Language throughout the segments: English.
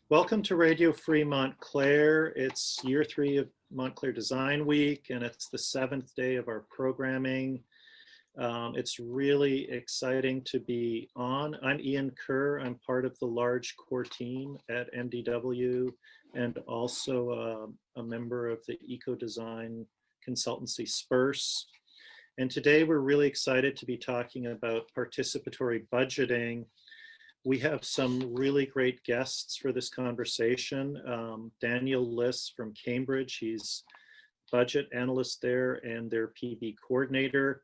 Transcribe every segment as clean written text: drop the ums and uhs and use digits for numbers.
Welcome to Radio Free Montclair. It's year 3 of Montclair Design Week, and it's the 7th day of our programming. It's really exciting to be on. I'm Ian Kerr. I'm part of the large core team at MDW and also a member of the eco-design consultancy Spurse. And today we're really excited to be talking about participatory budgeting. We have some really great guests for this conversation. Daniel Liss from Cambridge, he's budget analyst there and their PB coordinator.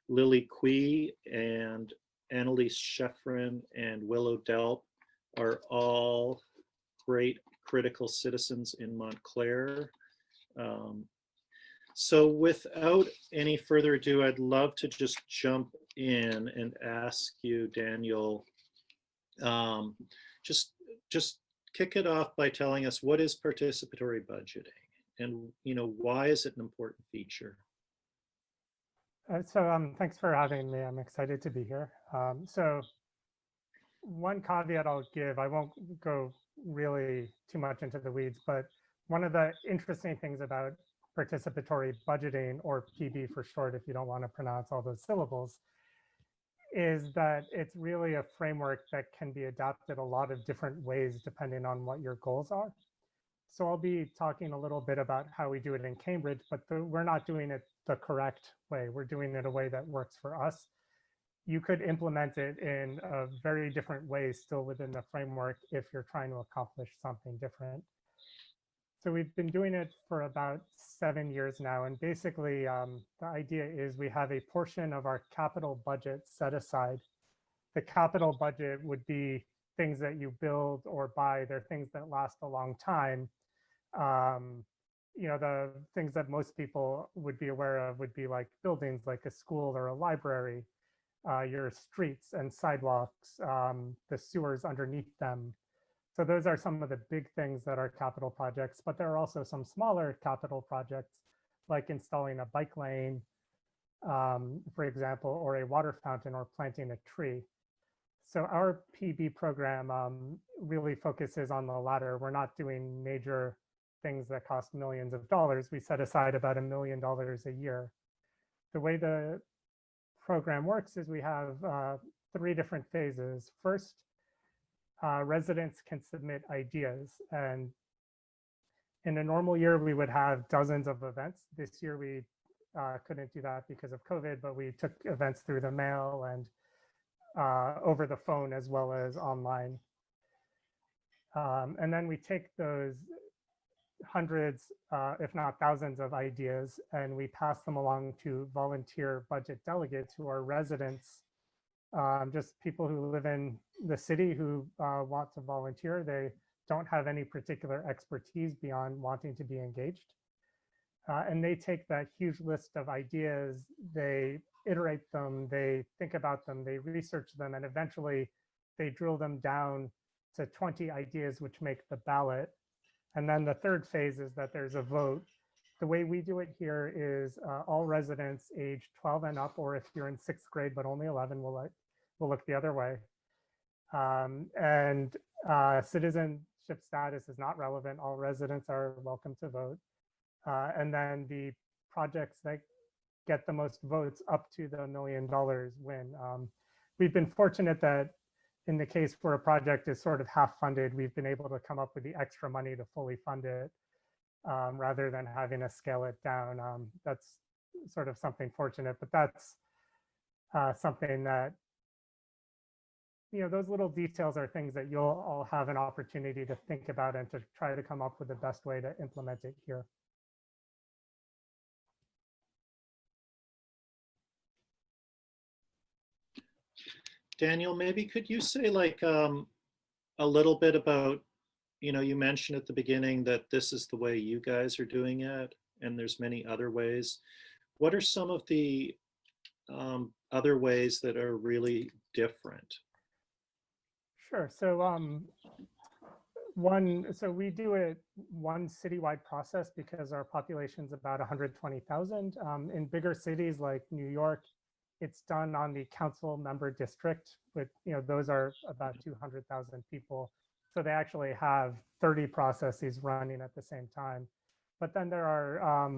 Lily Cui and Annalise Scheffrin and Willow Delp are all great critical citizens in Montclair. So without any further ado, I'd love to just jump in and ask you, Daniel, just kick it off by telling us, what is participatory budgeting, and why is it an important feature? Thanks for having me. I'm excited to be here. So one caveat I'll give, I won't go really too much into the weeds, but one of the interesting things about participatory budgeting, or PB for short, if you don't want to pronounce all those syllables, is that it's really a framework that can be adapted a lot of different ways depending on what your goals are. So I'll be talking a little bit about how we do it in Cambridge, but we're not doing it the correct way. We're doing it a way that works for us. You could implement it in a very different way still within the framework if you're trying to accomplish something different. So we've been doing it for about 7 years now. And basically, the idea is we have a portion of our capital budget set aside. The capital budget would be things that you build or buy. They're things that last a long time. The things that most people would be aware of would be like buildings like a school or a library, your streets and sidewalks, the sewers underneath them. So those are some of the big things that are capital projects, but there are also some smaller capital projects like installing a bike lane, for example, or a water fountain or planting a tree. So our PB program really focuses on the latter. We're not doing major things that cost millions of dollars. We set aside about $1 million a year. The way the program works is we have 3 different phases. First, residents can submit ideas. And in a normal year, we would have dozens of events. This year, we couldn't do that because of COVID, but we took events through the mail and over the phone as well as online. And then we take those hundreds, if not thousands of ideas, and we pass them along to volunteer budget delegates who are residents, just people who live in the city who want to volunteer. They don't have any particular expertise beyond wanting to be engaged. And they take that huge list of ideas, they iterate them, they think about them, they research them, and eventually they drill them down to 20 ideas, which make the ballot. And then the third phase is that there's a vote. The way we do it here is all residents age 12 and up, or if you're in 6th grade but only 11, we'll look the other way. And citizenship status is not relevant. All residents are welcome to vote. And then the projects that get the most votes up to the $1 million win. We've been fortunate that in the case where a project is sort of half funded, we've been able to come up with the extra money to fully fund it rather than having to scale it down. That's sort of something fortunate, but that's something that, those little details are things that you'll all have an opportunity to think about and to try to come up with the best way to implement it here. Daniel, maybe could you say a little bit about, you mentioned at the beginning that this is the way you guys are doing it, and there's many other ways. What are some of the other ways that are really different? Sure. So we do it one citywide process because our population is about 120,000. In bigger cities like New York, it's done on the council member district, with those are about 200,000 people. So they actually have 30 processes running at the same time. But then there are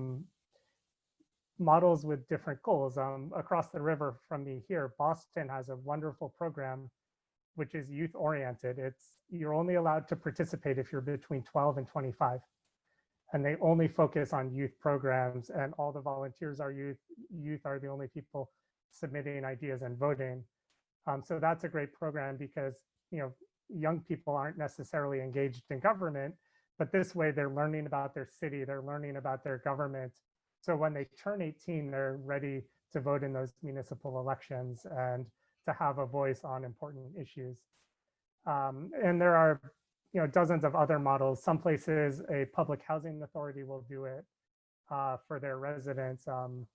models with different goals. Across the river from me here, Boston has a wonderful program which is youth oriented. You're only allowed to participate if you're between 12 and 25. And they only focus on youth programs, and all the volunteers are youth. Youth are the only people submitting ideas and voting. So that's a great program because young people aren't necessarily engaged in government, but this way they're learning about their city, they're learning about their government. So when they turn 18, they're ready to vote in those municipal elections and to have a voice on important issues. And there are dozens of other models. Some places a public housing authority will do it for their residents, and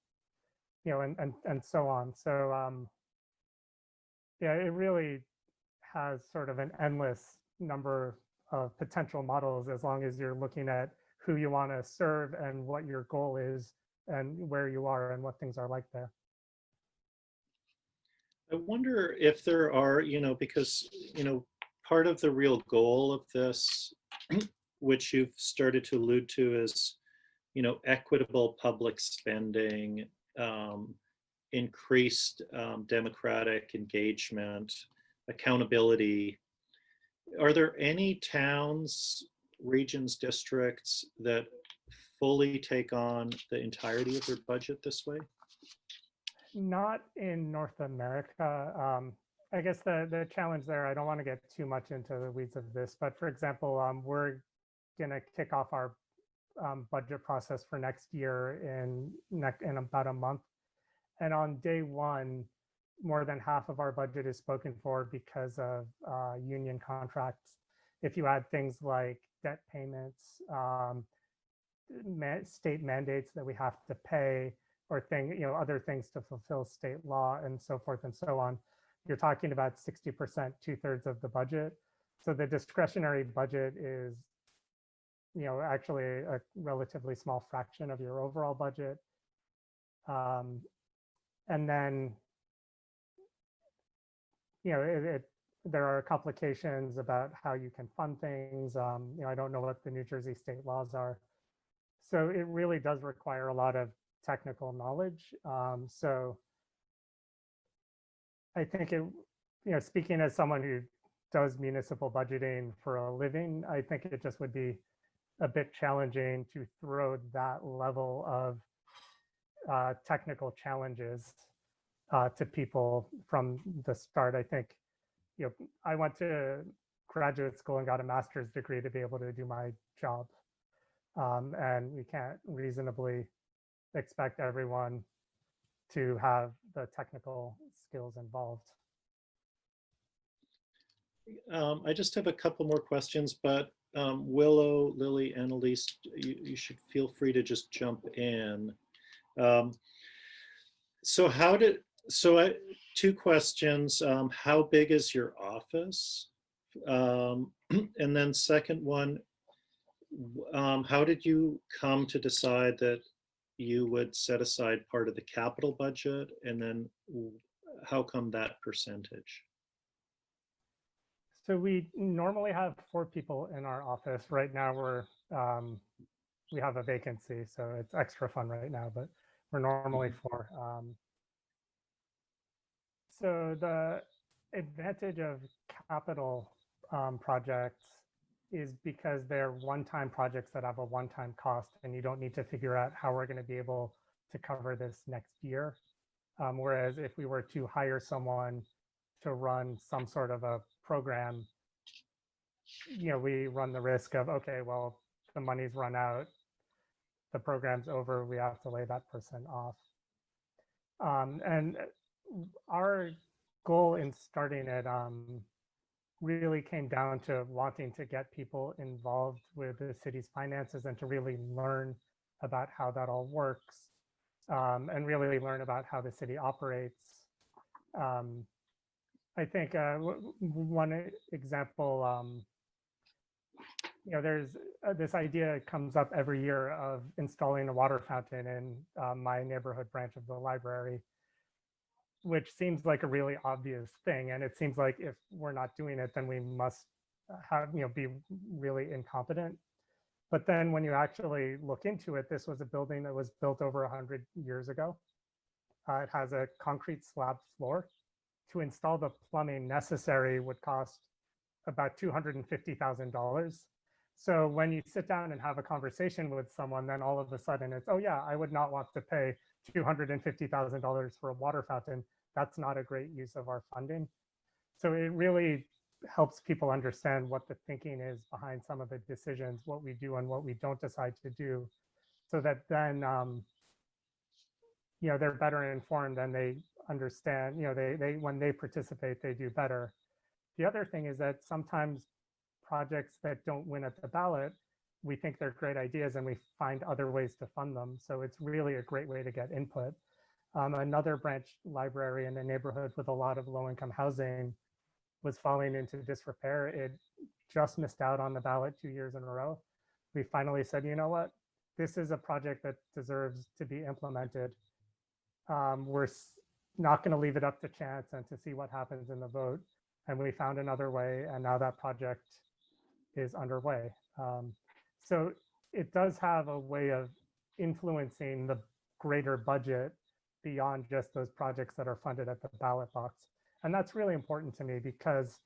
so on. So yeah, it really has sort of an endless number of potential models as long as you're looking at who you want to serve and what your goal is and where you are and what things are like there. I wonder if there are, because, part of the real goal of this, which you've started to allude to, is, equitable public spending, increased democratic engagement, accountability. Are there any towns, regions, districts that fully take on the entirety of their budget this way? Not in North America. I guess the challenge there, I don't want to get too much into the weeds of this, but for example, we're going to kick off our budget process for next year in about a month. And on day one, more than half of our budget is spoken for because of union contracts. If you add things like debt payments, state mandates that we have to pay, or other things to fulfill state law and so forth and so on, you're talking about 60%, 2/3 of the budget. So the discretionary budget is, actually a relatively small fraction of your overall budget. And then, there are complications about how you can fund things. I don't know what the New Jersey state laws are. So it really does require a lot of technical knowledge. So I think speaking as someone who does municipal budgeting for a living, I think it just would be a bit challenging to throw that level of technical challenges to people from the start. I think, I went to graduate school and got a master's degree to be able to do my job. And we can't reasonably expect everyone to have the technical skills involved. I just have a couple more questions, but Willow, Lily, and Elise, you should feel free to just jump in. So two questions. How big is your office? And then second one, how did you come to decide that you would set aside part of the capital budget? And then how come that percentage? So we normally have 4 people in our office. Right now we have a vacancy, so it's extra fun right now, but we're normally 4. So the advantage of capital projects is because they're one-time projects that have a one-time cost, and you don't need to figure out how we're going to be able to cover this next year. Whereas if we were to hire someone to run some sort of a program, we run the risk of, okay, well, the money's run out, the program's over, we have to lay that person off. And our goal in starting it really came down to wanting to get people involved with the city's finances and to really learn about how that all works, and really learn about how the city operates. I think one example, there's this idea comes up every year of installing a water fountain in my neighborhood branch of the library, which seems like a really obvious thing. And it seems like if we're not doing it, then we must have, be really incompetent. But then when you actually look into it, this was a building that was built over 100 years ago. It has a concrete slab floor. To install the plumbing necessary would cost about $250,000. So when you sit down and have a conversation with someone, then all of a sudden it's, oh yeah, I would not want to pay $250,000 for a water fountain. That's not a great use of our funding. So it really helps people understand what the thinking is behind some of the decisions, what we do and what we don't decide to do, so that then they're better informed and they understand, they when they participate, they do better. The other thing is that sometimes projects that don't win at the ballot, we think they're great ideas and we find other ways to fund them. So it's really a great way to get input. Another branch library in a neighborhood with a lot of low-income housing was falling into disrepair. It just missed out on the ballot 2 years in a row. We finally said, you know what? This is a project that deserves to be implemented. We're not going to leave it up to chance and to see what happens in the vote. And we found another way, and now that project is underway. So it does have a way of influencing the greater budget beyond just those projects that are funded at the ballot box. And that's really important to me, because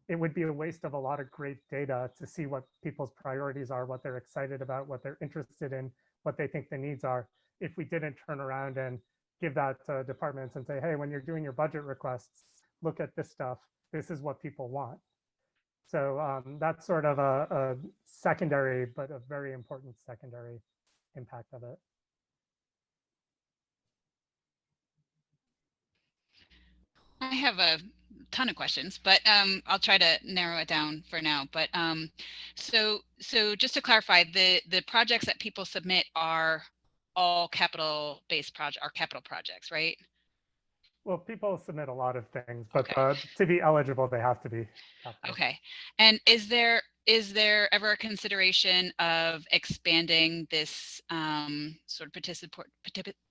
it would be a waste of a lot of great data to see what people's priorities are, what they're excited about, what they're interested in, what they think the needs are, if we didn't turn around and give that to departments and say, hey, when you're doing your budget requests, look at this stuff. This is what people want. So that's sort of a secondary, but a very important secondary impact of it. I have a ton of questions, but I'll try to narrow it down for now. But so just to clarify, the projects that people submit are all capital-based capital projects, right? Well, people submit a lot of things, but Okay. to be eligible, they have to be capital. Okay. And is there ever a consideration of expanding this sort of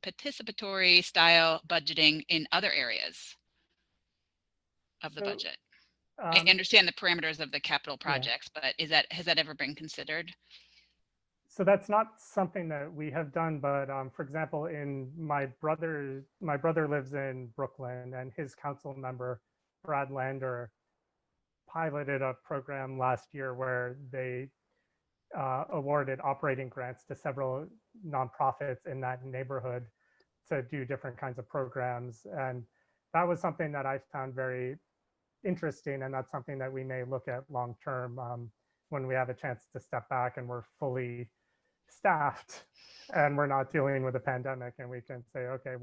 participatory style budgeting in other areas of the budget? I understand the parameters of the capital projects, but has that ever been considered? So that's not something that we have done, but for example, my brother lives in Brooklyn, and his council member, Brad Lander, piloted a program last year where they awarded operating grants to several nonprofits in that neighborhood to do different kinds of programs. And that was something that I found very interesting, and that's something that we may look at long term when we have a chance to step back and we're fully staffed and we're not dealing with a pandemic, and we can say, okay,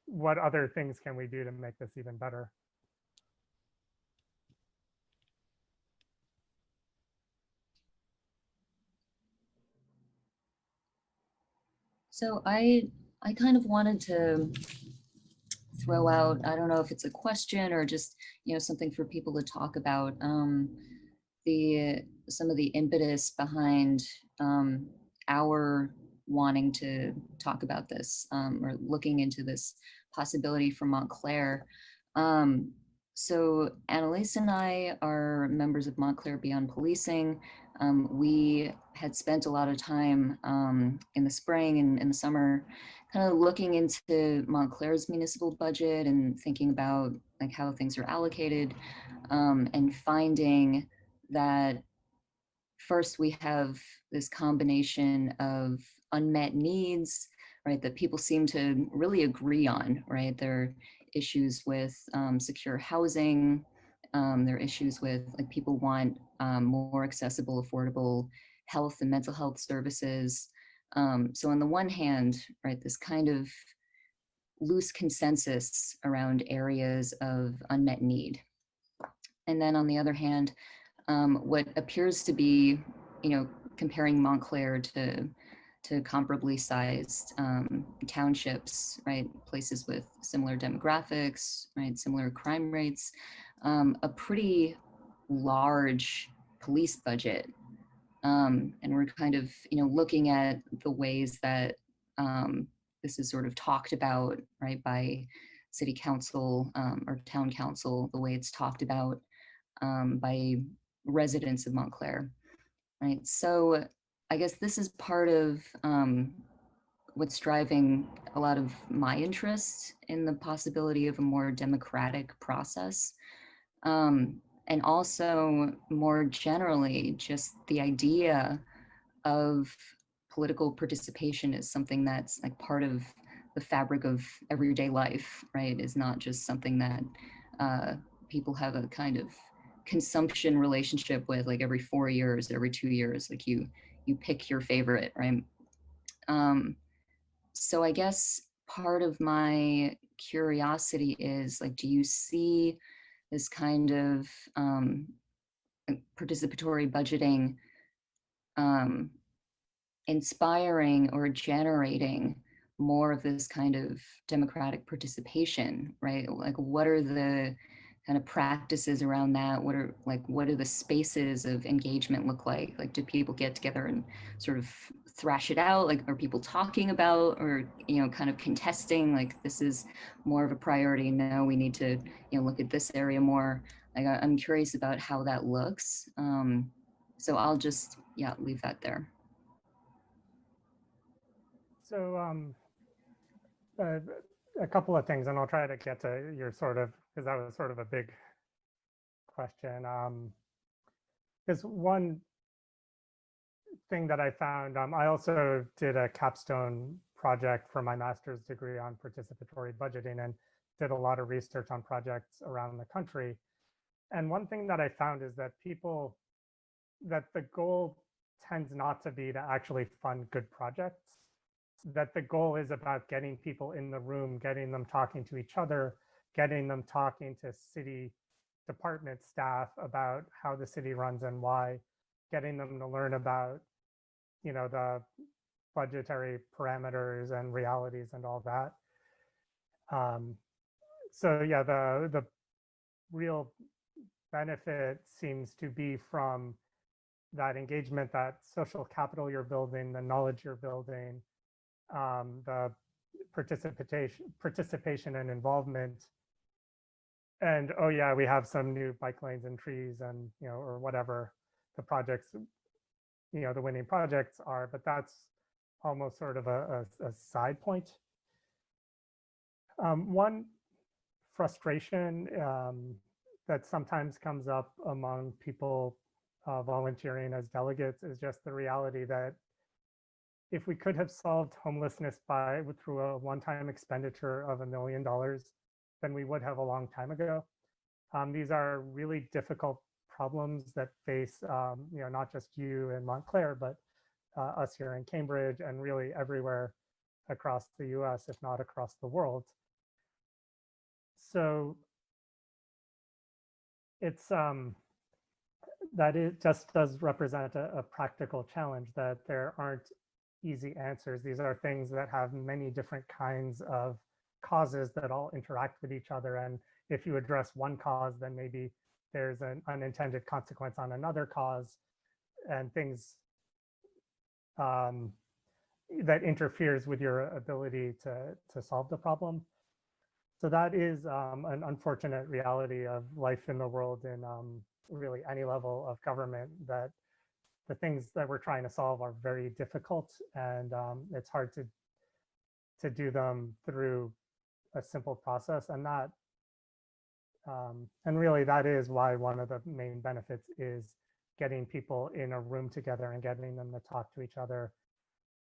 what other things can we do to make this even better? So I kind of wanted to throw out, I don't know if it's a question or just, something for people to talk about, some of the impetus behind our wanting to talk about this, or looking into this possibility for Montclair. So Annalise and I are members of Montclair Beyond Policing. We had spent a lot of time in the spring and in the summer kind of looking into Montclair's municipal budget and thinking about like how things are allocated, and finding that first we have this combination of unmet needs, right, that people seem to really agree on, right? There are issues with secure housing. There are issues with like people want more accessible, affordable health and mental health services. So on the one hand, right, this kind of loose consensus around areas of unmet need. And then on the other hand, what appears to be, comparing Montclair to comparably sized townships, right, places with similar demographics, right, similar crime rates, a pretty large police budget. And we're kind of, looking at the ways that this is sort of talked about, right, by city council or town council, the way it's talked about by residents of Montclair, right? So I guess this is part of what's driving a lot of my interest in the possibility of a more democratic process. And also more generally, just the idea of political participation is something that's like part of the fabric of everyday life, right? Is not just something that people have a kind of consumption relationship with, like every 4 years, every 2 years, like you pick your favorite, right? So I guess part of my curiosity is like, do you see this kind of participatory budgeting inspiring or generating more of this kind of democratic participation, right? Like, what are the kind of practices around that? What are the spaces of engagement look like? Like, do people get together and sort of thrash it out? Like, are people talking about, or, you know, kind of contesting, like, this is more of a priority? No, we need to, you know, look at this area more. Like, I'm curious about how that looks. So I'll just, yeah, leave that there. So a couple of things, and I'll try to get to your sort of, because that was sort of a big question. Because one thing that I found, I also did a capstone project for my master's degree on participatory budgeting and did a lot of research on projects around the country. And one thing that I found is that that the goal tends not to be to actually fund good projects, that the goal is about getting people in the room, getting them talking to each other, getting them talking to city department staff about how the city runs and why, getting them to learn about, you know, the budgetary parameters and realities and all that. So yeah, the real benefit seems to be from that engagement, that social capital you're building, the knowledge you're building, the participation and involvement. And oh yeah, we have some new bike lanes and trees and, you know, or whatever the projects, you know, the winning projects are, but that's almost sort of a side point. One frustration that sometimes comes up among people volunteering as delegates is just the reality that if we could have solved homelessness through a one-time expenditure of $1 million, then we would have a long time ago. These are really difficult problems that face, you know, not just you in Montclair, but us here in Cambridge and really everywhere across the US, if not across the world. So it's that it just does represent a practical challenge, that there aren't easy answers. These are things that have many different kinds of causes that all interact with each other. And if you address one cause, then maybe there's an unintended consequence on another cause and things that interferes with your ability to solve the problem. So that is an unfortunate reality of life in the world in really any level of government, that the things that we're trying to solve are very difficult, and it's hard to do them through a simple process. And that and really that is why one of the main benefits is getting people in a room together and getting them to talk to each other,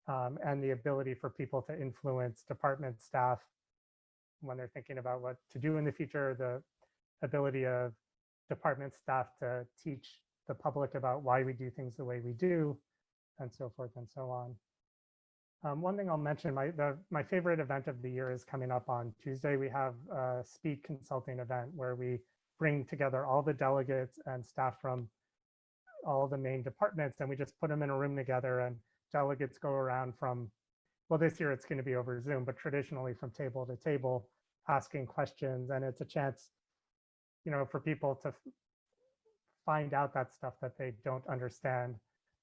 and the ability for people to influence department staff when they're thinking about what to do in the future, the ability of department staff to teach the public about why we do things the way we do, and so forth and so on. One thing I'll mention, my favorite event of the year is coming up on Tuesday. We have a speed consulting event where we bring together all the delegates and staff from all the main departments, and we just put them in a room together, and delegates go around from, well, this year it's going to be over Zoom, but traditionally from table to table asking questions. And it's a chance, you know, for people to find out that stuff that they don't understand,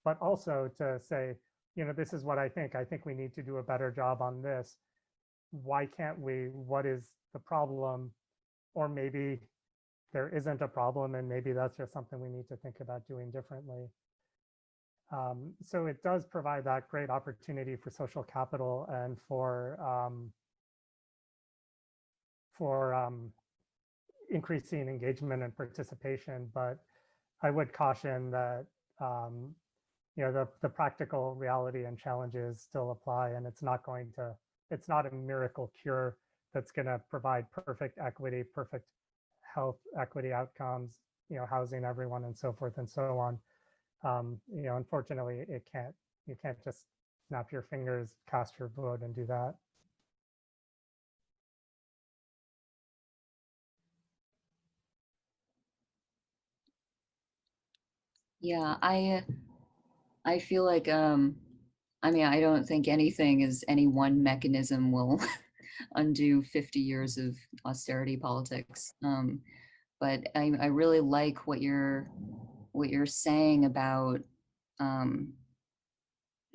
but also to say, you know, this is what I think. I think we need to do a better job on this. Why can't we? What is the problem? Or maybe there isn't a problem, and maybe that's just something we need to think about doing differently. So it does provide that great opportunity for social capital and for increasing engagement and participation. But I would caution that the practical reality and challenges still apply, and it's not a miracle cure that's going to provide perfect equity, perfect health equity outcomes, housing everyone, and so forth and so on. Unfortunately, you can't just snap your fingers, cast your vote, and do that. Yeah, I feel like I mean, I don't think any one mechanism will undo 50 years of austerity politics. But I really like what you're saying about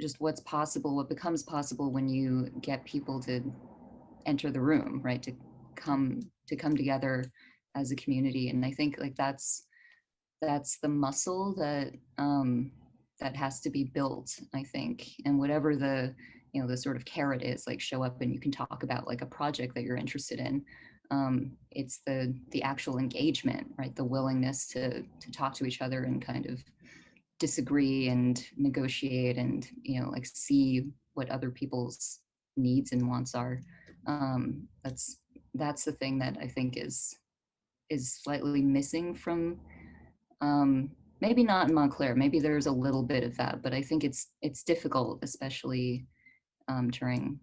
just what's possible, what becomes possible when you get people to enter the room, right? To come together as a community. And I think like that's the muscle that that has to be built, I think. And whatever the the sort of carrot is, like show up and you can talk about like a project that you're interested in. It's the actual engagement, right? The willingness to talk to each other and kind of disagree and negotiate and like see what other people's needs and wants are. That's the thing that I think is slightly missing from maybe not in Montclair. Maybe there's a little bit of that, but I think it's difficult, especially during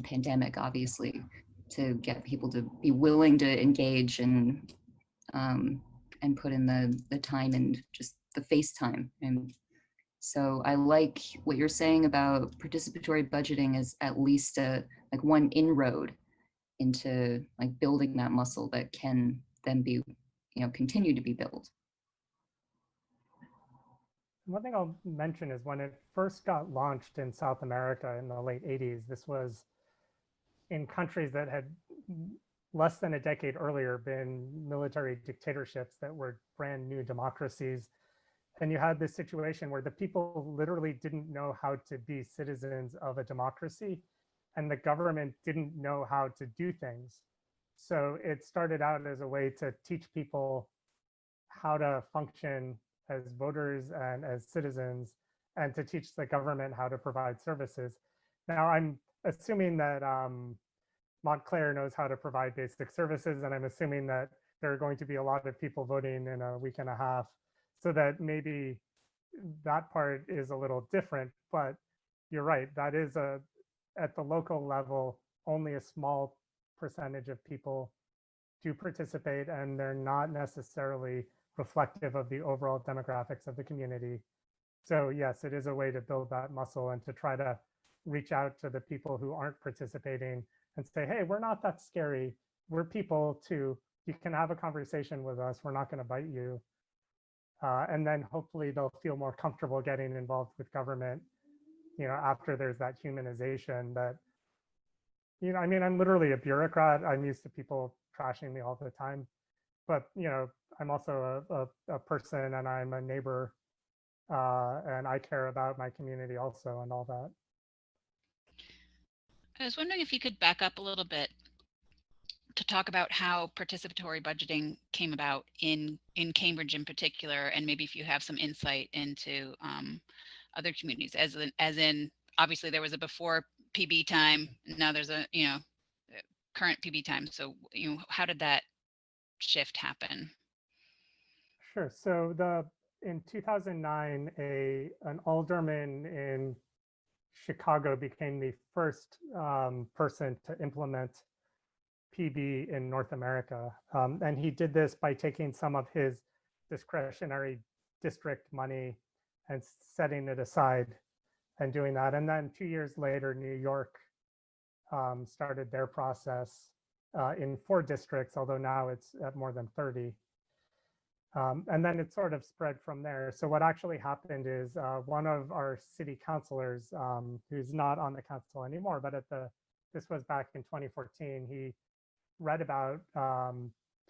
pandemic, obviously, to get people to be willing to engage and put in the time and just the face time. And so I like what you're saying about participatory budgeting as at least like one inroad into like building that muscle that can then be continue to be built. One thing I'll mention is when it first got launched in South America in the late 80s, this was in countries that had less than a decade earlier been military dictatorships that were brand new democracies. And you had this situation where the people literally didn't know how to be citizens of a democracy, and the government didn't know how to do things. So it started out as a way to teach people how to function as voters and as citizens, and to teach the government how to provide services. Now, I'm assuming that Montclair knows how to provide basic services, and I'm assuming that there are going to be a lot of people voting in a week and a half, so that maybe that part is a little different. But you're right, that is at the local level, only a small percentage of people do participate, and they're not necessarily reflective of the overall demographics of the community. So yes, it is a way to build that muscle and to try to reach out to the people who aren't participating and say, hey, we're not that scary. We're people too. You can have a conversation with us. We're not going to bite you. And then hopefully they'll feel more comfortable getting involved with government, after there's that humanization that, I mean, I'm literally a bureaucrat. I'm used to people trashing me all the time. But, I'm also a person, and I'm a neighbor, and I care about my community also and all that. I was wondering if you could back up a little bit to talk about how participatory budgeting came about in Cambridge in particular, and maybe if you have some insight into other communities, as in obviously there was a before PB time, now there's a current PB time. So how did that shift happen? Sure. So in 2009, an alderman in Chicago became the first person to implement PB in North America. And he did this by taking some of his discretionary district money and setting it aside and doing that. And then 2 years later, New York started their process in 4 districts, although now it's at more than 30. And then it sort of spread from there. So what actually happened is one of our city councilors, who's not on the council anymore, but this was back in 2014, he read about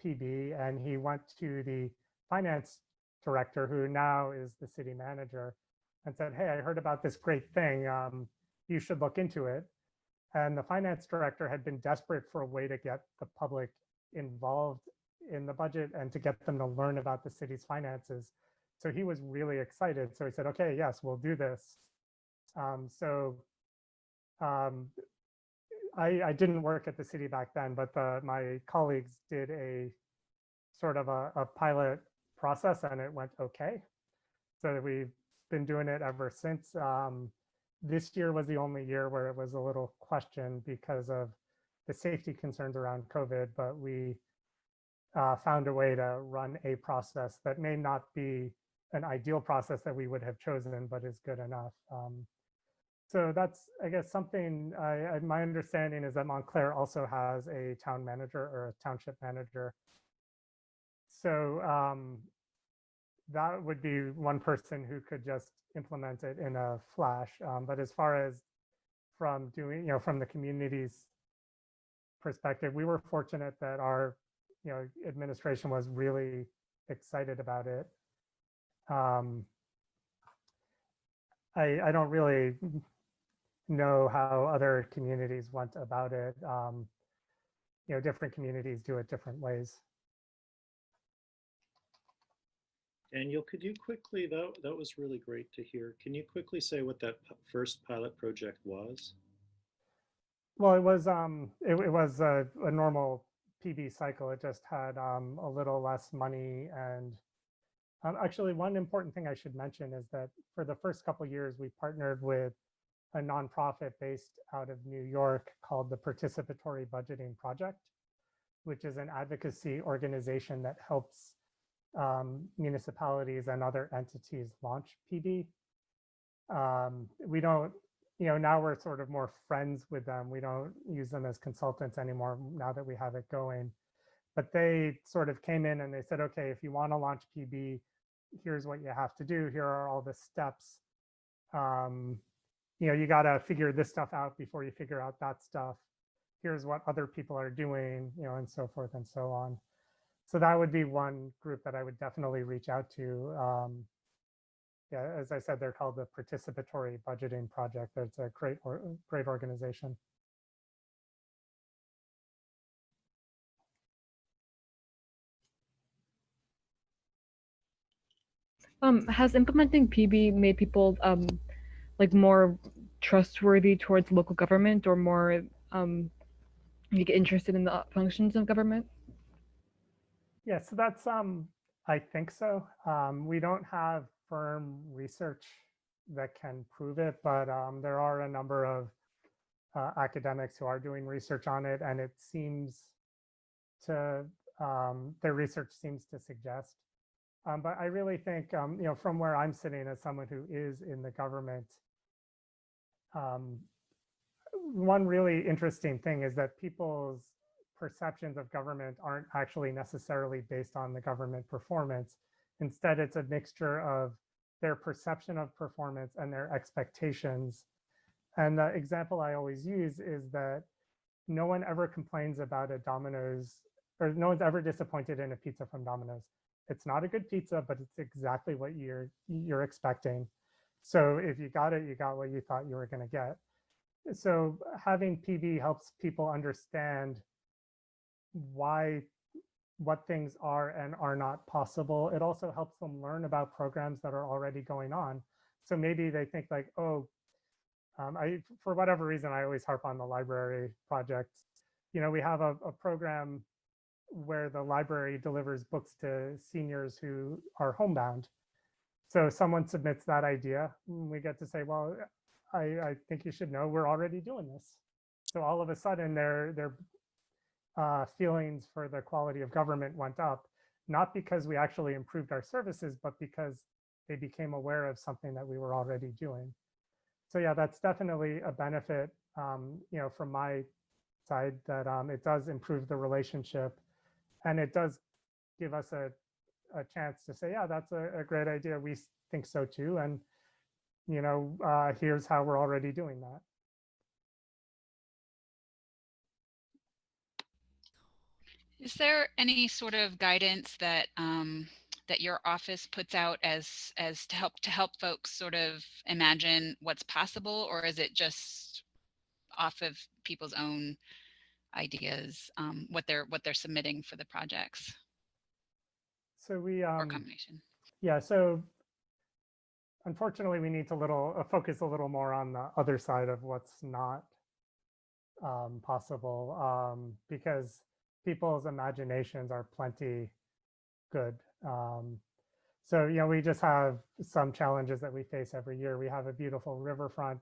PB, and he went to the finance director, who now is the city manager, and said, "Hey, I heard about this great thing. You should look into it." And the finance director had been desperate for a way to get the public involved in the budget and to get them to learn about the city's finances. So he was really excited. So he said, "Okay, yes, we'll do this." So I didn't work at the city back then, but my colleagues did a sort of a pilot process, and it went okay. So we've been doing it ever since. This year was the only year where it was a little questioned because of the safety concerns around COVID, but we found a way to run a process that may not be an ideal process that we would have chosen, but is good enough. So that's, I guess, something, my understanding is that Montclair also has a town manager or a township manager. So that would be one person who could just implement it in a flash. But as far as from doing, from the community's perspective, we were fortunate that our, administration was really excited about it. I don't really know how other communities went about it. Different communities do it different ways. Daniel, could you quickly, that was really great to hear. Can you quickly say what that first pilot project was? Well, it was a normal PB cycle. It just had a little less money. And actually, one important thing I should mention is that for the first couple of years, we partnered with a nonprofit based out of New York called the Participatory Budgeting Project, which is an advocacy organization that helps municipalities and other entities launch PB. We don't, now we're sort of more friends with them. We don't use them as consultants anymore now that we have it going. But they sort of came in and they said, "Okay, if you want to launch PB, here's what you have to do. Here are all the steps. You got to figure this stuff out before you figure out that stuff. Here's what other people are doing, and so forth and so on." So that would be one group that I would definitely reach out to. Yeah, as I said, they're called the Participatory Budgeting Project. It's a great organization. Has implementing PB made people like more trustworthy towards local government, or more you get interested in the functions of government? Yeah, so that's I think so. We don't have firm research that can prove it, but there are a number of academics who are doing research on it, and it seems to their research seems to suggest. But I really think, from where I'm sitting as someone who is in the government, one really interesting thing is that people's perceptions of government aren't actually necessarily based on the government performance. Instead, it's a mixture of their perception of performance and their expectations. And the example I always use is that no one ever complains about a Domino's, or no one's ever disappointed in a pizza from Domino's. It's not a good pizza, but it's exactly what you're expecting. So if you got it, you got what you thought you were going to get. So having PB helps people understand what things are and are not possible. It also helps them learn about programs that are already going on. So maybe they think like, oh, for whatever reason, I always harp on the library project. We have a program where the library delivers books to seniors who are homebound. So someone submits that idea, and we get to say, well, I think you should know we're already doing this. So all of a sudden their feelings for the quality of government went up, not because we actually improved our services, but because they became aware of something that we were already doing. So yeah, that's definitely a benefit, from my side, that it does improve the relationship, and it does give us a chance to say, yeah, that's a great idea. We think so too. And, here's how we're already doing that. Is there any sort of guidance that that your office puts out as to help folks sort of imagine what's possible, or is it just off of people's own ideas, what they're submitting for the projects, So we, or combination? yeah, so unfortunately we need to focus a little more on the other side of what's not possible, because people's imaginations are plenty good. So, we just have some challenges that we face every year. We have a beautiful riverfront,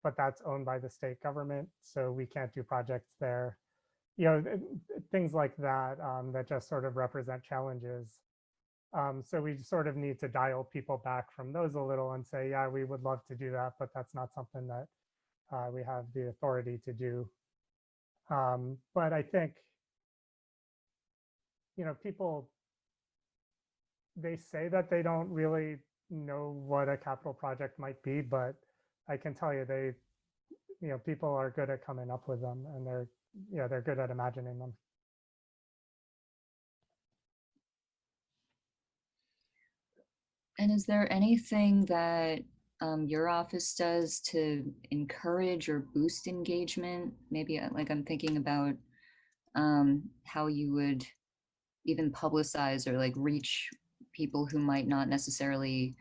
but that's owned by the state government, so we can't do projects there. Things like that, that just sort of represent challenges. So we sort of need to dial people back from those a little and say, yeah, we would love to do that, but that's not something that we have the authority to do. But I think, people, they say that they don't really know what a capital project might be, but I can tell you people are good at coming up with them, and they're good at imagining them. And is there anything that your office does to encourage or boost engagement? Maybe like I'm thinking about how you would even publicize or like reach people who might not necessarily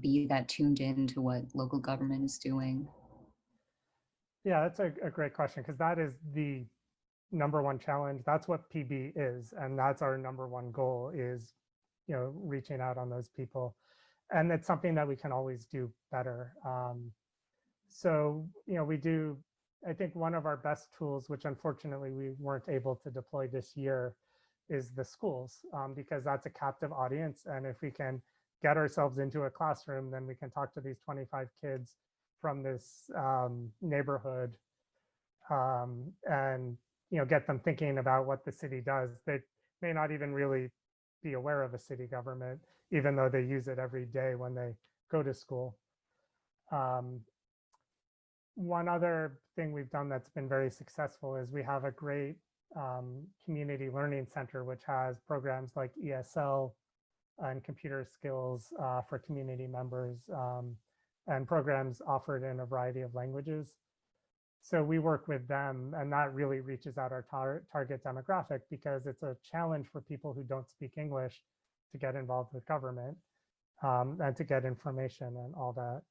be that tuned in to what local government is doing. Yeah, that's a great question, because that is the number one challenge. That's what PB is, and that's our number one goal is, reaching out on those people. And it's something that we can always do better. So, we do, I think one of our best tools, which unfortunately we weren't able to deploy this year, is the schools, because that's a captive audience. And if we can get ourselves into a classroom, then we can talk to these 25 kids from this neighborhood, and get them thinking about what the city does. They may not even really be aware of a city government, even though they use it every day when they go to school. One other thing we've done that's been very successful is we have a great community learning center, which has programs like ESL and computer skills for community members, and programs offered in a variety of languages. So we work with them, and that really reaches out our target demographic, because it's a challenge for people who don't speak English to get involved with government, and to get information and all that.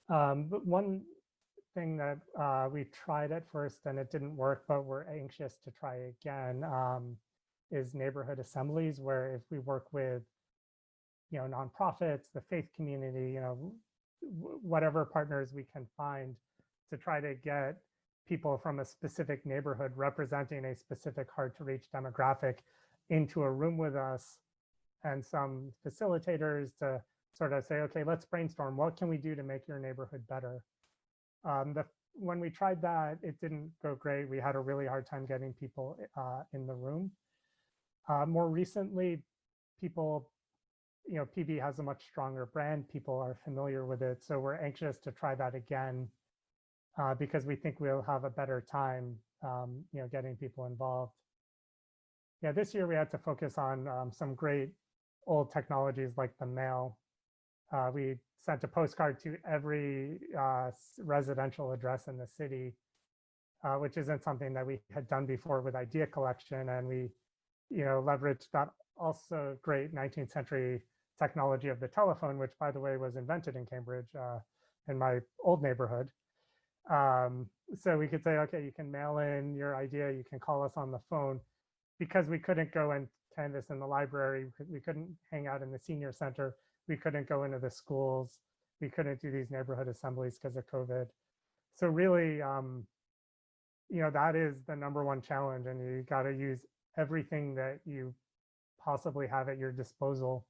But one thing that we tried at first and it didn't work, but we're anxious to try again, is neighborhood assemblies, where if we work with nonprofits, the faith community, whatever partners we can find, to try to get people from a specific neighborhood representing a specific hard to reach demographic into a room with us, and some facilitators to sort of say, okay, let's brainstorm. What can we do to make your neighborhood better? When we tried that, it didn't go great. We had a really hard time getting people in the room. More recently, people, PB has a much stronger brand. People are familiar with it. So we're anxious to try that again, because we think we'll have a better time, getting people involved. Yeah, this year we had to focus on some great old technologies like the mail. We sent a postcard to every residential address in the city, which isn't something that we had done before with idea collection. And we, leveraged that also great 19th century technology of the telephone, which, by the way, was invented in Cambridge, in my old neighborhood. So we could say, okay, you can mail in your idea, you can call us on the phone. Because we couldn't go and canvass in the library, we couldn't hang out in the senior center, we couldn't go into the schools, we couldn't do these neighborhood assemblies because of COVID. So really, that is the number one challenge, and you got to use everything that you possibly have at your disposal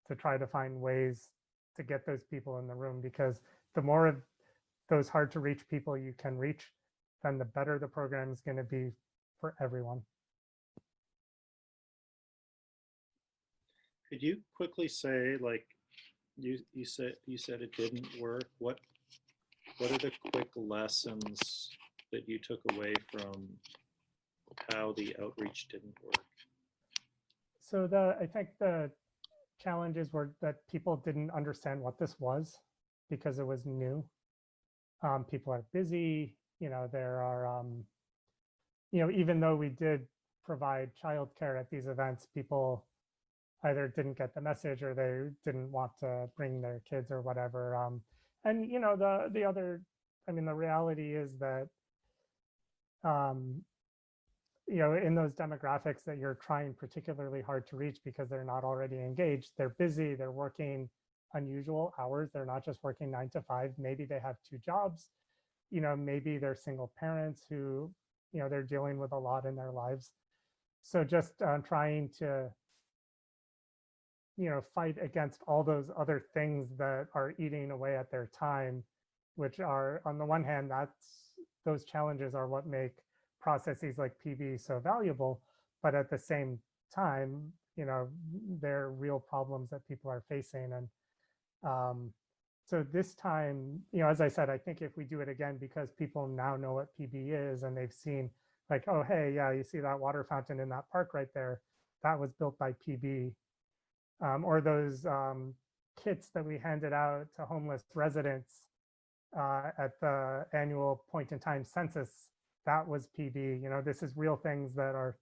to try to find ways to get those people in the room, because the more of those hard to reach people you can reach, then the better the program is going to be for everyone. Could you quickly say, like, you said it didn't work? What are the quick lessons that you took away from how the outreach didn't work. So I think the challenges were that people didn't understand what this was because it was new. People are busy, there are, even though we did provide childcare at these events, people either didn't get the message or they didn't want to bring their kids or whatever. And the other, the reality is that, in those demographics that you're trying particularly hard to reach because they're not already engaged, they're busy, they're working unusual hours. They're not just working 9 to 5. Maybe they have 2 jobs. Maybe they're single parents who, they're dealing with a lot in their lives. So just trying to, fight against all those other things that are eating away at their time, which are, on the one hand, those challenges are what make processes like PB so valuable, but at the same time, they're real problems that people are facing. And so this time, as I said, I think if we do it again, because people now know what PB is and they've seen like, oh, hey, yeah, you see that water fountain in that park right there, that was built by PB. Or those kits that we handed out to homeless residents at the annual point in time census, that was PB. This is real things that are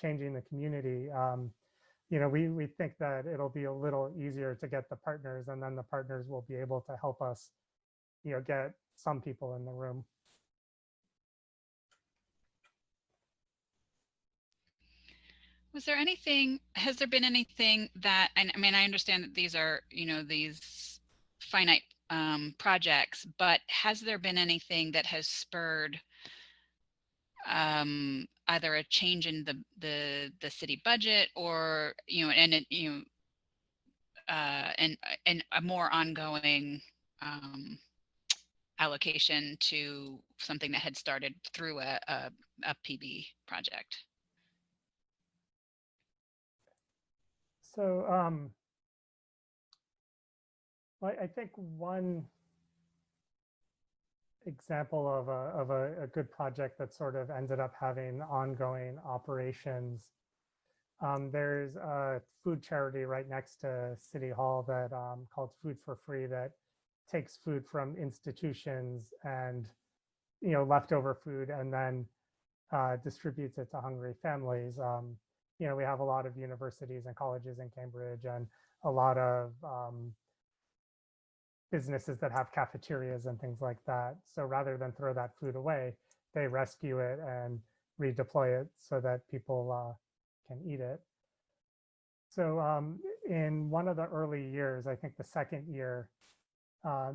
changing the community. We think that it'll be a little easier to get the partners, and then the partners will be able to help us, get some people in the room. Has there been anything that, I understand that these are, these finite projects, but has there been anything that has spurred either a change in the city budget or, and a more ongoing allocation to something that had started through a PB project? So I think one example of a good project that sort of ended up having ongoing operations. There's a food charity right next to City Hall that called Food for Free that takes food from institutions and leftover food and then distributes it to hungry families. We have a lot of universities and colleges in Cambridge and a lot of businesses that have cafeterias and things like that. So rather than throw that food away, they rescue it and redeploy it so that people can eat it. So in one of the early years, I think the second year,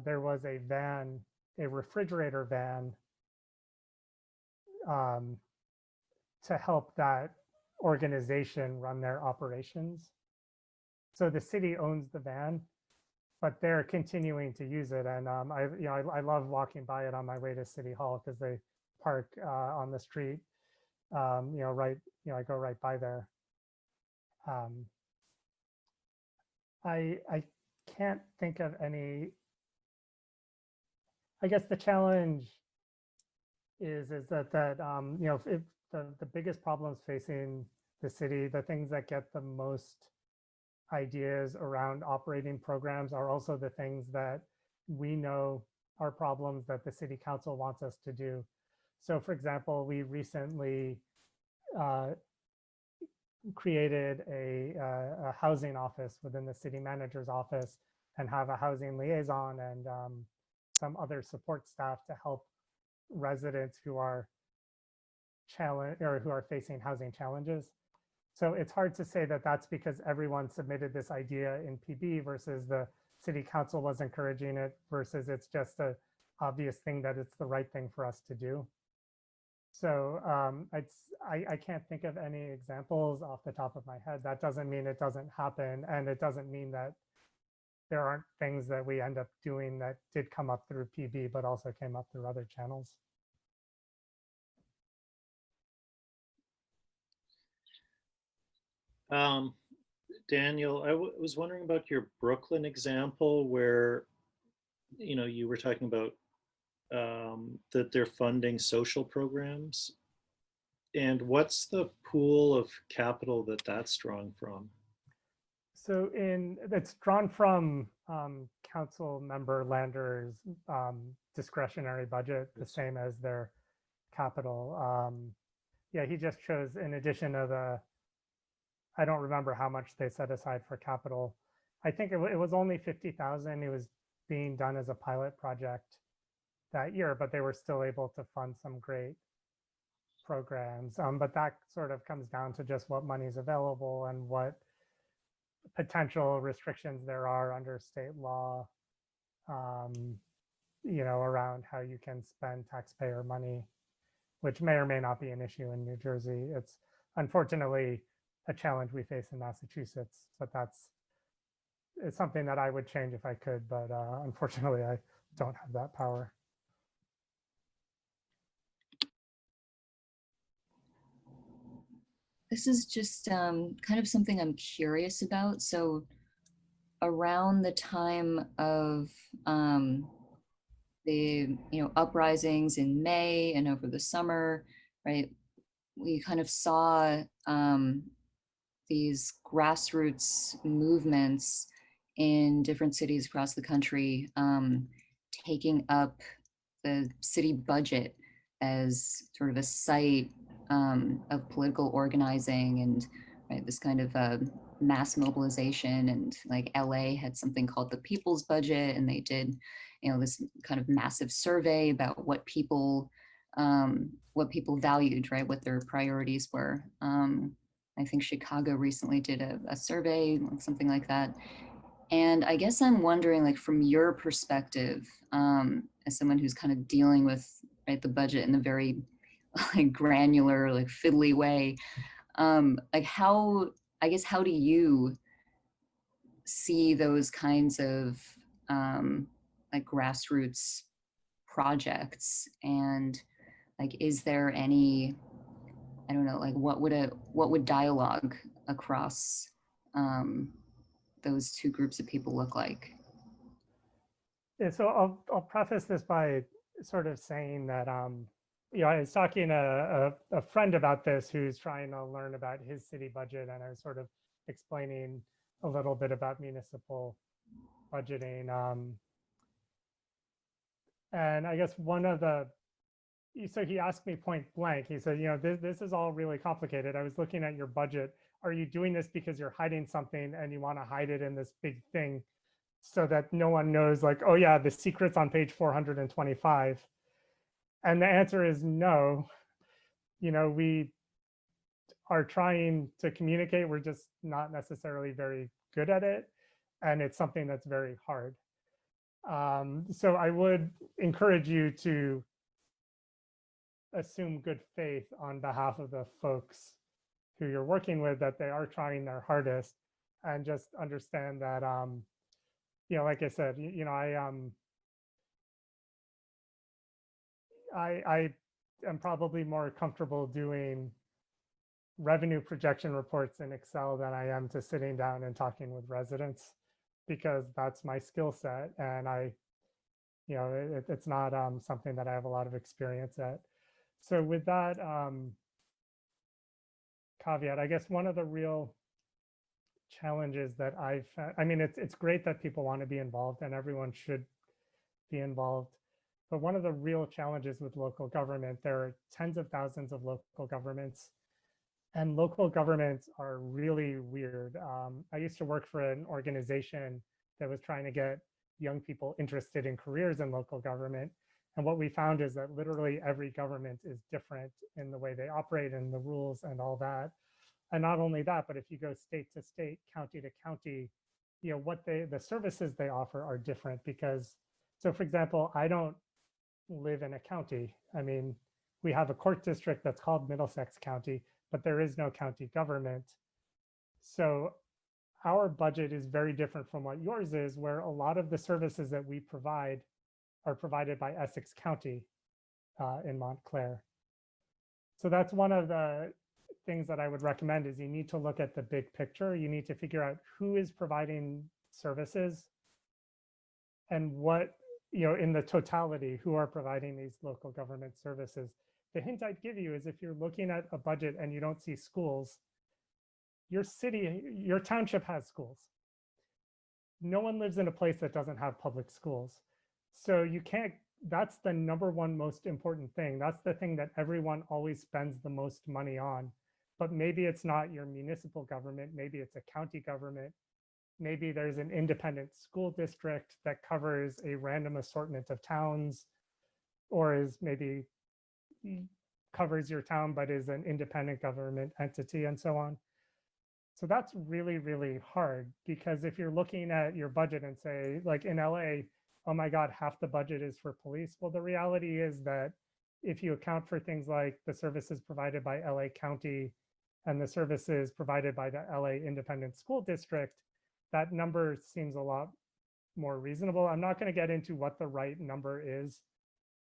there was a van, a refrigerator van, to help that organization run their operations. So the city owns the van, but they're continuing to use it. And I love walking by it on my way to City Hall because they park on the street. I go right by there. I can't think of any. I guess the challenge is that if the biggest problems facing the city, the things that get the most ideas around operating programs are also the things that we know are problems that the city council wants us to do. So for example, we recently created a housing office within the city manager's office and have a housing liaison and some other support staff to help residents who are facing housing challenges. So it's hard to say that that's because everyone submitted this idea in PB versus the city council was encouraging it versus it's just an obvious thing that it's the right thing for us to do. So I can't think of any examples off the top of my head. That doesn't mean it doesn't happen. And it doesn't mean that there aren't things that we end up doing that did come up through PB, but also came up through other channels. Daniel, I was wondering about your Brooklyn example where, you were talking about that they're funding social programs. And what's the pool of capital that that's drawn from? So it's drawn from council member Lander's discretionary budget, the same as their capital. Yeah, he just chose, in addition to the, I don't remember how much they set aside for capital. I think it was only 50,000. It was being done as a pilot project that year, but they were still able to fund some great programs. But that sort of comes down to just what money is available and what potential restrictions there are under state law, you know, around how you can spend taxpayer money, which may or may not be an issue in New Jersey. It's unfortunately a challenge we face in Massachusetts, but it's something that I would change if I could, but unfortunately I don't have that power. This is just kind of something I'm curious about. So around the time of the uprisings in May and over the summer, right, we kind of saw these grassroots movements in different cities across the country taking up the city budget as sort of a site of political organizing and, right, this kind of mass mobilization. And like LA had something called the People's Budget, and they did, this kind of massive survey about what people valued, right, what their priorities were. I think Chicago recently did a survey, something like that. And I guess I'm wondering, like, from your perspective, as someone who's kind of dealing with, right, the budget in a very like granular, like fiddly way, like how do you see those kinds of like grassroots projects? And like, is there any, I don't know, like what would dialogue across those two groups of people look like? Yeah, so I'll preface this by sort of saying that I was talking to a friend about this who's trying to learn about his city budget, and I was sort of explaining a little bit about municipal budgeting. And I guess so he asked me point blank, he said, this is all really complicated. I was looking at your budget. Are you doing this because you're hiding something and you want to hide it in this big thing so that no one knows, like, oh yeah, the secret's on page 425? And the answer is no. We are trying to communicate. We're just not necessarily very good at it. And it's something that's very hard. So I would encourage you to assume good faith on behalf of the folks who you're working with, that they are trying their hardest, and just understand that, like I said, I am probably more comfortable doing revenue projection reports in Excel than I am to sitting down and talking with residents, because that's my skill set. And it's not something that I have a lot of experience at. So with that caveat, I guess one of the real challenges that I've found, I mean, it's great that people want to be involved and everyone should be involved. But one of the real challenges with local government, there are tens of thousands of local governments, and local governments are really weird. I used to work for an organization that was trying to get young people interested in careers in local government. And what we found is that literally every government is different in the way they operate and the rules and all that. And not only that, but if you go state to state, county to county, the services they offer are different. Because, so for example, I don't live in a county. I mean, we have a court district that's called Middlesex County, but there is no county government. So our budget is very different from what yours is, where a lot of the services that we provide are provided by Essex County in Montclair. So that's one of the things that I would recommend, is you need to look at the big picture. You need to figure out who is providing services and what, in the totality, who are providing these local government services. the hint I'd give you is if you're looking at a budget and you don't see schools, your city, your township has schools. No one lives in a place that doesn't have public schools. So you can't, that's the number one most important thing. That's the thing that everyone always spends the most money on. But maybe it's not your municipal government, maybe it's a county government. Maybe there's an independent school district that covers a random assortment of towns, or is maybe covers your town, but is an independent government entity and so on. So that's really, really hard, because if you're looking at your budget and say, like in LA, oh my God, half the budget is for police. Well, the reality is that if you account for things like the services provided by LA County and the services provided by the LA Independent School District, that number seems a lot more reasonable. I'm not going to get into what the right number is,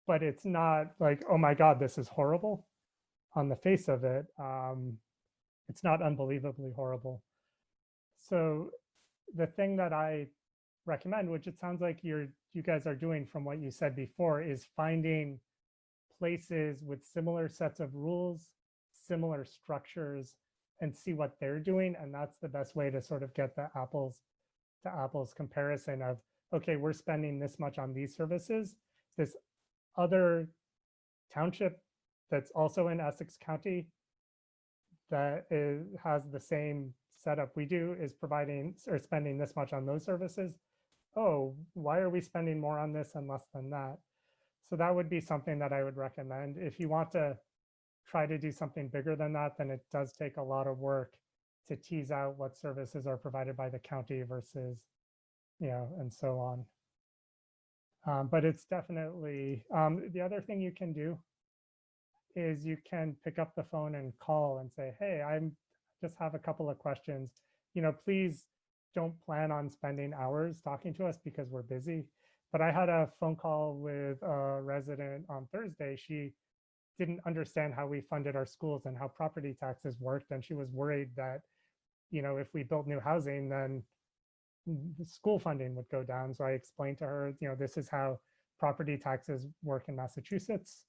but it's not like, oh my God, this is horrible on the face of it. It's not unbelievably horrible. So the thing that I recommend, which it sounds like you guys are doing from what you said before, is finding places with similar sets of rules, similar structures, and see what they're doing. And that's the best way to sort of get the apples to apples comparison of, okay, we're spending this much on these services. This other township that's also in Essex County that has the same setup we do is providing or spending this much on those services. Oh, why are we spending more on this and less than that? So that would be something that I would recommend. If you want to try to do something bigger than that, then it does take a lot of work to tease out what services are provided by the county versus, and so on. But it's definitely, the other thing you can do is you can pick up the phone and call and say, hey, I'm just have a couple of questions. Please don't plan on spending hours talking to us because we're busy. But I had a phone call with a resident on Thursday. She didn't understand how we funded our schools and how property taxes worked. And she was worried that, if we built new housing, then the school funding would go down. So I explained to her, this is how property taxes work in Massachusetts.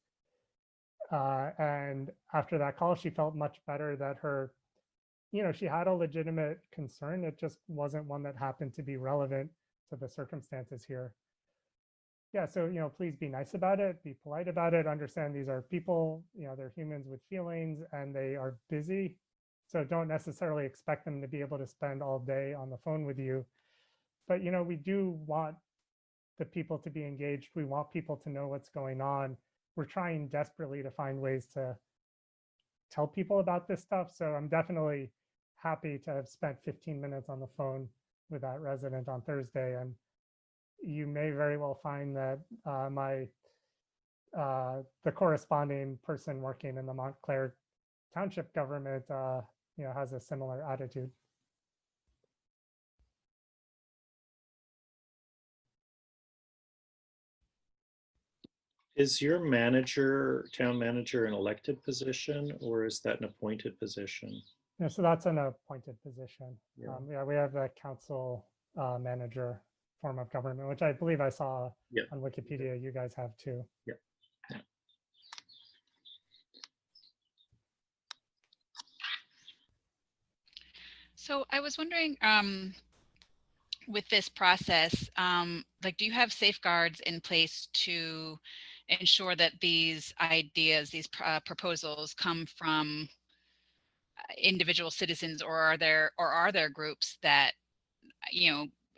And after that call, she felt much better that her, she had a legitimate concern. It just wasn't one that happened to be relevant to the circumstances here. Yeah, so, please be nice about it, be polite about it, understand these are people, they're humans with feelings and they are busy. So don't necessarily expect them to be able to spend all day on the phone with you. But, we do want the people to be engaged. We want people to know what's going on. We're trying desperately to find ways to tell people about this stuff. So I'm definitely happy to have spent 15 minutes on the phone with that resident on Thursday. And you may very well find that the corresponding person working in the Montclair Township government, has a similar attitude. Is your town manager, an elected position, or is that an appointed position? Yeah, so that's an appointed position. Yeah. We have the council manager form of government, which I believe I saw on Wikipedia. You guys have too. Yeah. So I was wondering, with this process, do you have safeguards in place to ensure that these ideas, these proposals come from individual citizens, or are there groups that,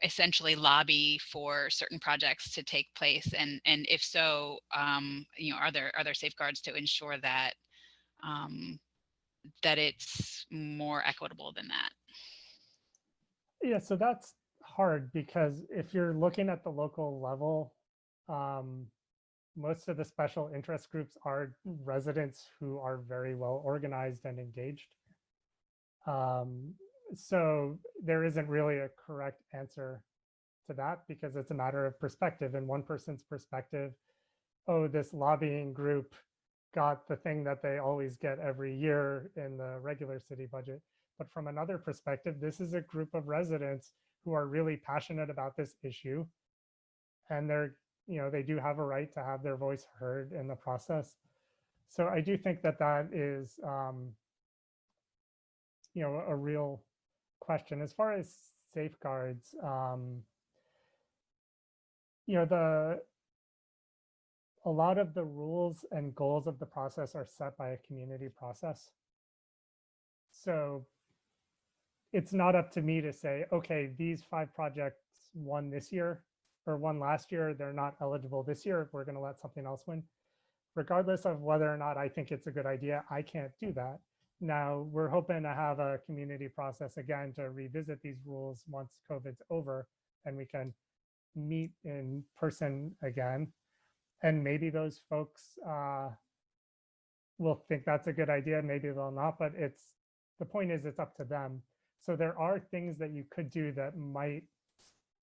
essentially lobby for certain projects to take place? And if so, are there safeguards to ensure that that it's more equitable than that? Yeah, so that's hard because if you're looking at the local level, most of the special interest groups are residents who are very well organized and engaged. So there isn't really a correct answer to that because it's a matter of perspective. In one person's perspective, oh, this lobbying group got the thing that they always get every year in the regular city budget. But from another perspective, this is a group of residents who are really passionate about this issue. And they do have a right to have their voice heard in the process. So I do think that that is, a real question. As far as safeguards, a lot of the rules and goals of the process are set by a community process. So it's not up to me to say, okay, these 5 projects won this year or won last year, they're not eligible this year, we're going to let something else win. Regardless of whether or not I think it's a good idea, I can't do that. Now, we're hoping to have a community process again to revisit these rules once COVID's over and we can meet in person again. And maybe those folks will think that's a good idea, maybe they'll not, but the point is it's up to them. So there are things that you could do that might,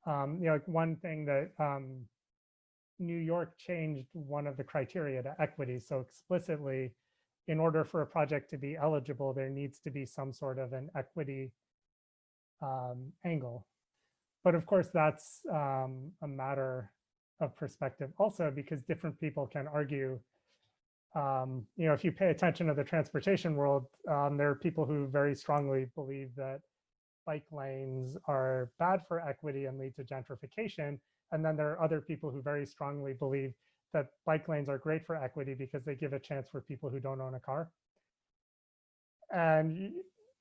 like one thing that New York changed one of the criteria to equity. So explicitly, in order for a project to be eligible, there needs to be some sort of an equity angle. But of course, that's a matter of perspective also, because different people can argue, if you pay attention to the transportation world, there are people who very strongly believe that bike lanes are bad for equity and lead to gentrification. And then there are other people who very strongly believe that bike lanes are great for equity because they give a chance for people who don't own a car. And,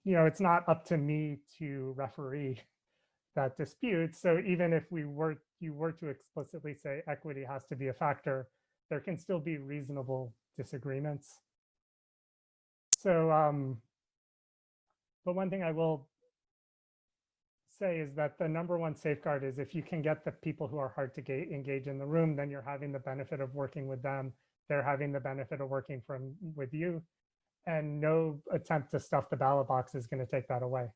it's not up to me to referee that dispute. So even if you were to explicitly say equity has to be a factor, there can still be reasonable disagreements. So, but one thing I will say is that the #1 safeguard is if you can get the people who are hard to engage in the room, then you're having the benefit of working with them. They're having the benefit of working with you, and no attempt to stuff the ballot box is going to take that away.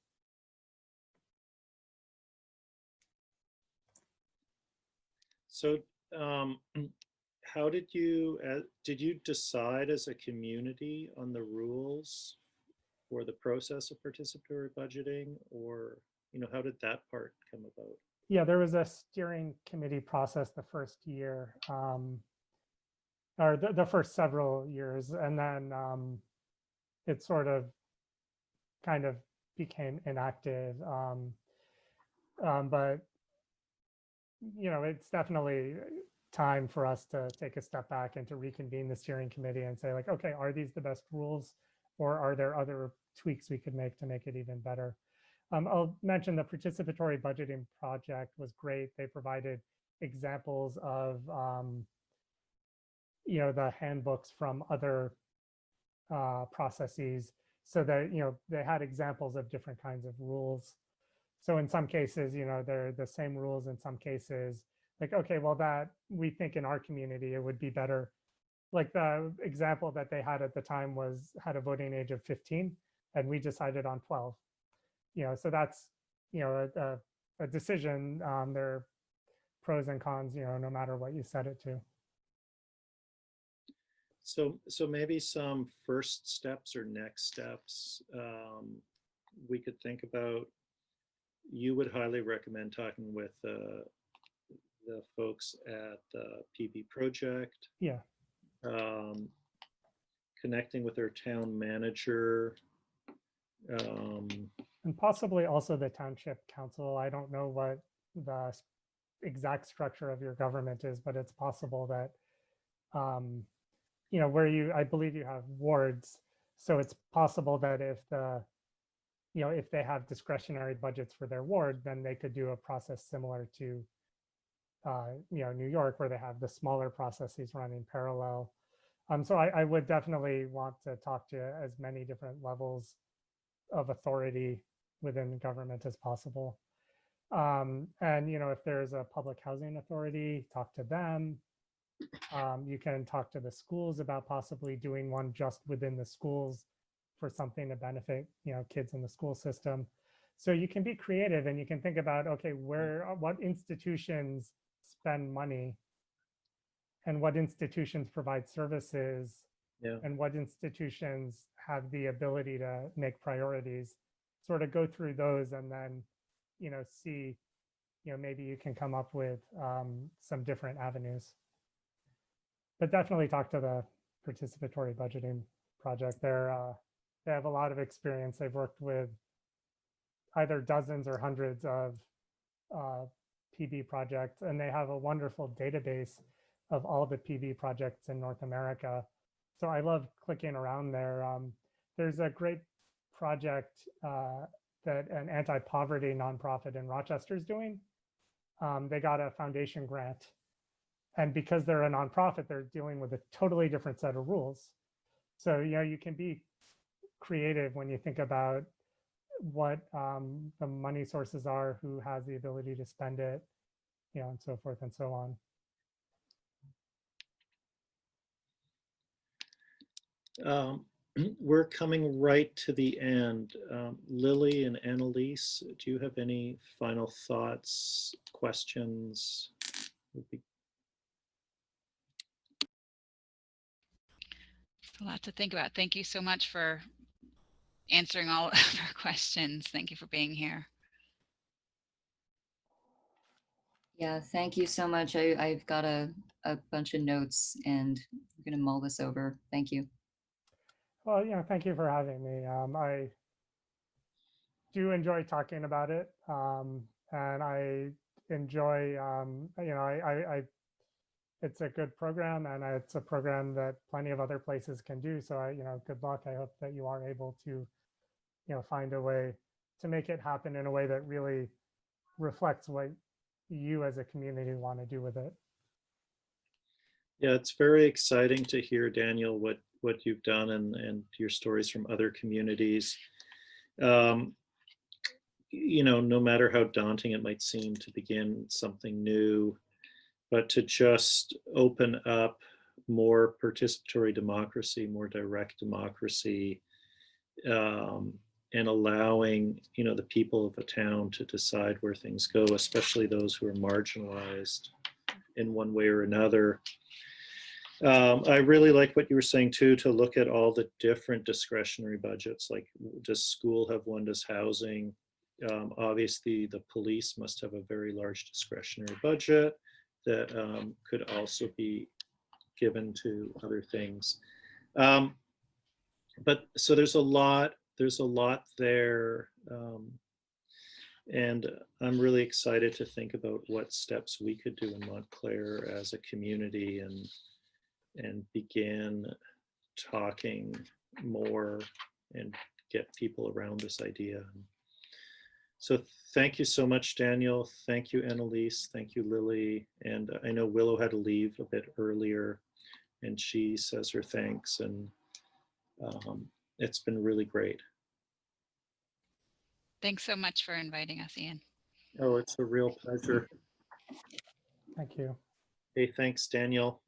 So how did you decide as a community on the rules for the process of participatory budgeting, or how did that part come about? Yeah, there was a steering committee process the first year, or the first several years, and then it sort of kind of became inactive. But it's definitely time for us to take a step back and to reconvene the steering committee and say, like, okay, are these the best rules, or are there other tweaks we could make to make it even better? I'll mention the participatory budgeting project was great. They provided examples of, the handbooks from other processes, so that, they had examples of different kinds of rules. So in some cases, they're the same rules. In some cases, like, okay, well, that we think in our community, it would be better. Like the example that they had at the time had a voting age of 15, and we decided on 12. So that's, a decision. There are pros and cons, no matter what you set it to. So maybe some first steps or next steps we could think about. You would highly recommend talking with the folks at the PB project. Yeah. Connecting with their town manager. And possibly also the township council. I don't know what the exact structure of your government is, but it's possible that, where I believe you have wards. So it's possible that if they have discretionary budgets for their ward, then they could do a process similar to, New York, where they have the smaller processes running parallel. So I would definitely want to talk to as many different levels of authority within government as possible. And, if there's a public housing authority, talk to them. You can talk to the schools about possibly doing one just within the schools for something to benefit, kids in the school system. So you can be creative and you can think about, okay, what institutions spend money and what institutions provide services, and what institutions have the ability to make priorities, sort of go through those and then, see, maybe you can come up with some different avenues. But definitely talk to participatory budgeting project. They have a lot of experience. They've worked with either dozens or hundreds of PB projects, and they have a wonderful database of all the PB projects in North America. So I love clicking around there. There's a great project that an anti-poverty nonprofit in Rochester is doing. They got a foundation grant, and because they're a nonprofit, they're dealing with a totally different set of rules. So, you know, you can be creative when you think about what the money sources are, who has the ability to spend it, you know, and so forth and so on. We're coming right to the end. Lily and Annalise, do you have any final thoughts, questions? It's a lot to think about. Thank you so much for answering all of our questions. Thank you for being here. Yeah, thank you so much. I've got a bunch of notes and we're going to mull this over. Thank you. Well, you know, thank you for having me. I do enjoy talking about it, and I enjoy, you know, it's a good program, and it's a program that plenty of other places can do. So you know, good luck. I hope that you are able to, you know, find a way to make it happen in a way that really reflects what you as a community want to do with it. Yeah, it's very exciting to hear, Daniel, what you've done and your stories from other communities. You know, no matter how daunting it might seem to begin something new, but to just open up more participatory democracy, more direct democracy, and allowing, you know, the people of a town to decide where things go, especially those who are marginalized in one way or another. I really like what you were saying too, to look at all the different discretionary budgets, like does school have one, does housing? Obviously the police must have a very large discretionary budget that could also be given to other things. But so there's a lot there. And I'm really excited to think about what steps we could do in Montclair as a community and begin talking more and get people around this idea. So thank you so much, Daniel. Thank you, Annalise. Thank you, Lily. And I know Willow had to leave a bit earlier, and she says her thanks. And it's been really great. Thanks so much for inviting us, Ian. Oh, it's a real pleasure. Thank you. Hey, thanks, Daniel.